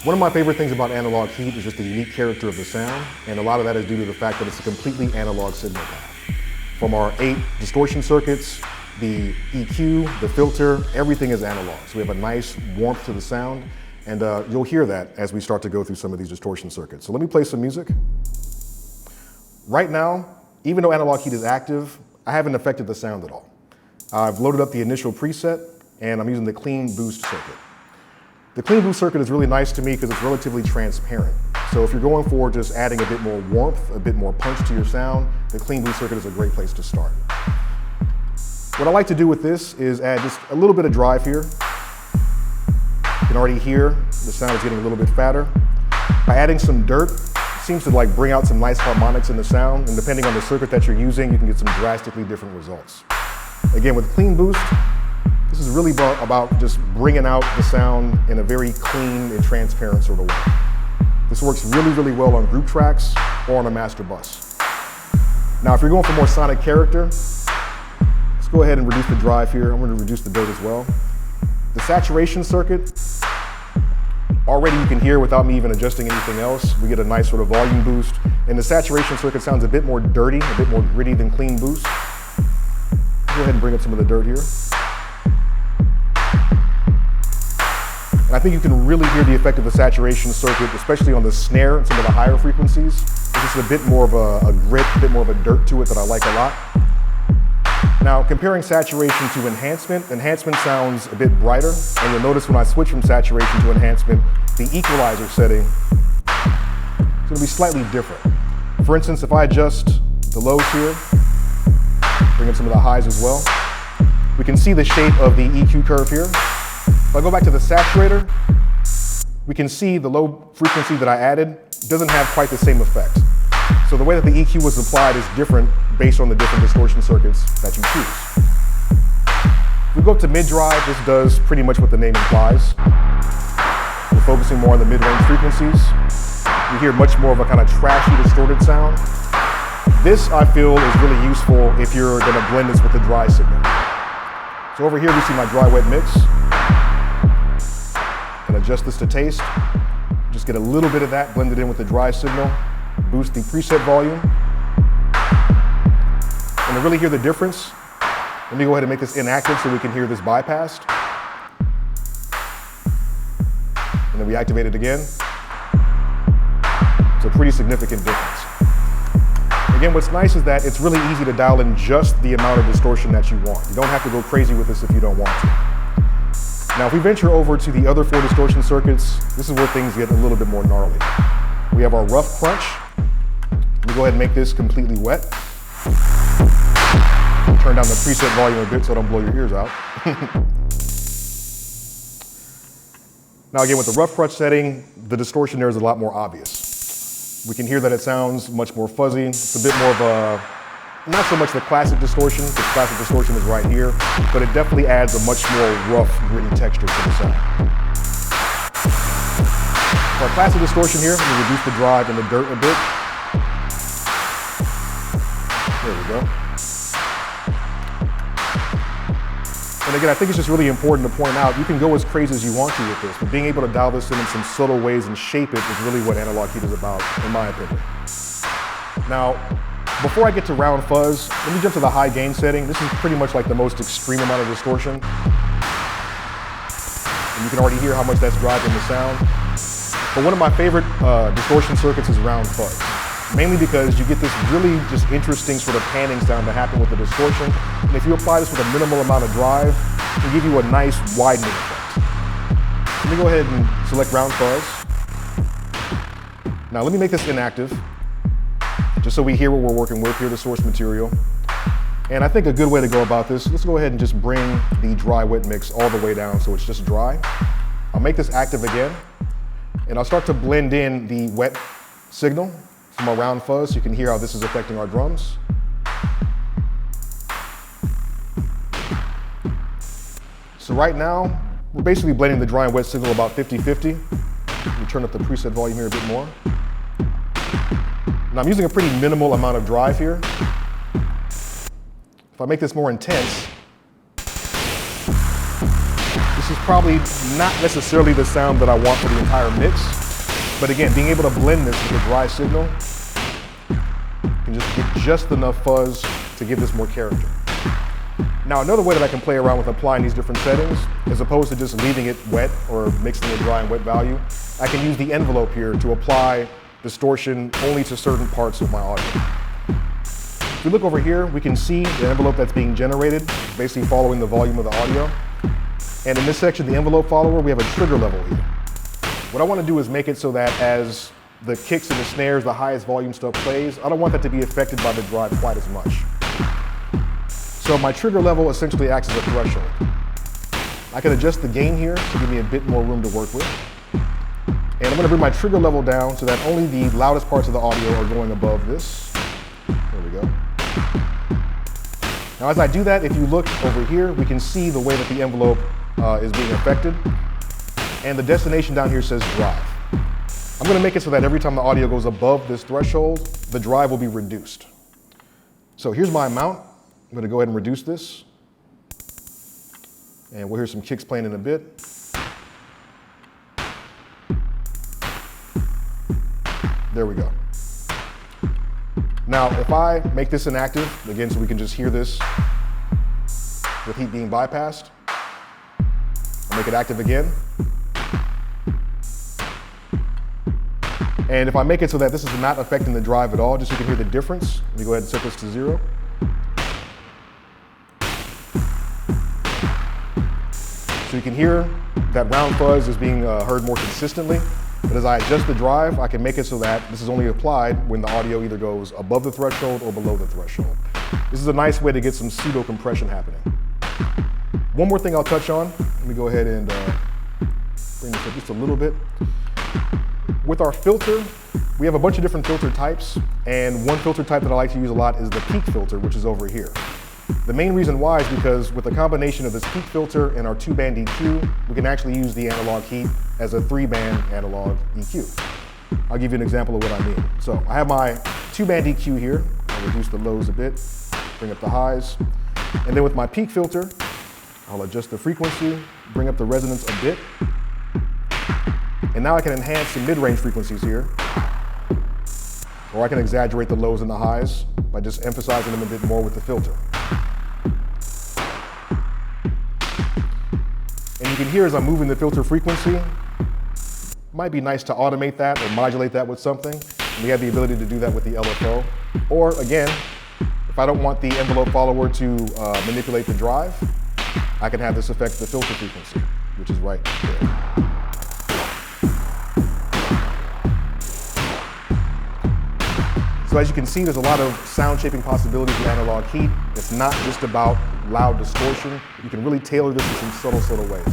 One of my favorite things about analog heat is just the unique character of the sound, and a lot of that is due to the fact that it's a completely analog signal path. From our 8 distortion circuits, the EQ, the filter, everything is analog. So we have a nice warmth to the sound, and you'll hear that as we start to go through some of these distortion circuits. So let me play some music. Right now, even though analog heat is active, I haven't affected the sound at all. I've loaded up the initial preset, and I'm using the clean boost circuit. The clean boost circuit is really nice to me because it's relatively transparent. So if you're going for just adding a bit more warmth, a bit more punch to your sound, the clean boost circuit is a great place to start. What I like to do with this is add just a little bit of drive here. You can already hear the sound is getting a little bit fatter. By adding some dirt, it seems to bring out some nice harmonics in the sound, and depending on the circuit that you're using, you can get some drastically different results. Again, with clean boost, this is really about just bringing out the sound in a very clean and transparent sort of way. This works really, really well on group tracks or on a master bus. Now, if you're going for more sonic character, let's go ahead and reduce the drive here. I'm going to reduce the dirt as well. The saturation circuit, already you can hear without me even adjusting anything else. We get a nice sort of volume boost. And the saturation circuit sounds a bit more dirty, a bit more gritty than clean boost. Go ahead and bring up some of the dirt here. And I think you can really hear the effect of the saturation circuit, especially on the snare and some of the higher frequencies. It's just a bit more of a grit, a bit more of a dirt to it that I like a lot. Now, comparing saturation to enhancement, enhancement sounds a bit brighter, and you'll notice when I switch from saturation to enhancement, the equalizer setting is going to be slightly different. For instance, if I adjust the lows here, bring in some of the highs as well, we can see the shape of the EQ curve here. If I go back to the saturator, we can see the low frequency that I added doesn't have quite the same effect. So the way that the EQ was applied is different based on the different distortion circuits that you choose. If we go up to mid-drive, this does pretty much what the name implies. We're focusing more on the mid-range frequencies. You hear much more of a kind of trashy, distorted sound. This, I feel, is really useful if you're going to blend this with the dry signal. So over here, we see my dry-wet mix. And adjust this to taste. Just get a little bit of that blended in with the dry signal. Boost the preset volume. And to really hear the difference, let me go ahead and make this inactive so we can hear this bypassed. And then we activate it again. It's a pretty significant difference. Again, what's nice is that it's really easy to dial in just the amount of distortion that you want. You don't have to go crazy with this if you don't want to. Now, if we venture over to the other 4 distortion circuits, this is where things get a little bit more gnarly. We have our rough crunch. Let me go ahead and make this completely wet. Turn down the preset volume a bit so I don't blow your ears out. Now again, with the rough crunch setting, the distortion there is a lot more obvious. We can hear that it sounds much more fuzzy. It's a bit more of a, not so much the classic distortion, because classic distortion is right here, but it definitely adds a much more rough, gritty texture to the sound. For our classic distortion here, we reduce the drive and the dirt a bit. There we go. And again, I think it's just really important to point out, you can go as crazy as you want to with this, but being able to dial this in some subtle ways and shape it is really what analog heat is about, in my opinion. Now, before I get to round fuzz, let me jump to the high gain setting. This is pretty much like the most extreme amount of distortion. And you can already hear how much that's driving the sound. But one of my favorite distortion circuits is round fuzz. Mainly because you get this really just interesting sort of panning sound to happen with the distortion. And if you apply this with a minimal amount of drive, it can give you a nice widening effect. Let me go ahead and select round fuzz. Now let me make this inactive, just so we hear what we're working with here, the source material. And I think a good way to go about this, let's go ahead and just bring the dry wet mix all the way down so it's just dry. I'll make this active again, and I'll start to blend in the wet signal from our round fuzz so you can hear how this is affecting our drums. So right now, we're basically blending the dry and wet signal about 50-50. Let me turn up the preset volume here a bit more. Now I'm using a pretty minimal amount of drive here. If I make this more intense, This is probably not necessarily the sound that I want for the entire mix, but again, being able to blend this with a dry signal can just get just enough fuzz to give this more character. Now, another way that I can play around with applying these different settings, as opposed to just leaving it wet or mixing the dry and wet value, I can use the envelope here to apply distortion only to certain parts of my audio. If we look over here, we can see the envelope that's being generated, basically following the volume of the audio. And in this section, the envelope follower, we have a trigger level here. What I want to do is make it so that as the kicks and the snares, the highest volume stuff plays, I don't want that to be affected by the drive quite as much. So my trigger level essentially acts as a threshold. I can adjust the gain here to give me a bit more room to work with. And I'm going to bring my trigger level down so that only the loudest parts of the audio are going above this. There we go. Now as I do that, if you look over here, we can see the way that the envelope is being affected. And the destination down here says drive. I'm going to make it so that every time the audio goes above this threshold, the drive will be reduced. So here's my amount. I'm going to go ahead and reduce this. And we'll hear some kicks playing in a bit. There we go. Now, if I make this inactive, again, so we can just hear this with heat being bypassed, I'll make it active again. And if I make it so that this is not affecting the drive at all, just so you can hear the difference, let me go ahead and set this to 0. So you can hear that round fuzz is being heard more consistently. But as I adjust the drive, I can make it so that this is only applied when the audio either goes above the threshold or below the threshold. This is a nice way to get some pseudo compression happening. One more thing I'll touch on. Let me go ahead and bring this up just a little bit. With our filter, we have a bunch of different filter types, and one filter type that I like to use a lot is the peak filter, which is over here. The main reason why is because with a combination of this peak filter and our 2-band EQ, we can actually use the analog heat as a 3-band analog EQ. I'll give you an example of what I mean. So I have my 2-band EQ here. I'll reduce the lows a bit, bring up the highs. And then with my peak filter, I'll adjust the frequency, bring up the resonance a bit. And now I can enhance the mid-range frequencies here. Or I can exaggerate the lows and the highs by just emphasizing them a bit more with the filter. And you can hear as I'm moving the filter frequency, it might be nice to automate that or modulate that with something. And we have the ability to do that with the LFO. Or again, if I don't want the envelope follower to manipulate the drive, I can have this affect the filter frequency, which is right there. So as you can see, there's a lot of sound shaping possibilities with analog heat. It's not just about loud distortion. You can really tailor this in some subtle ways.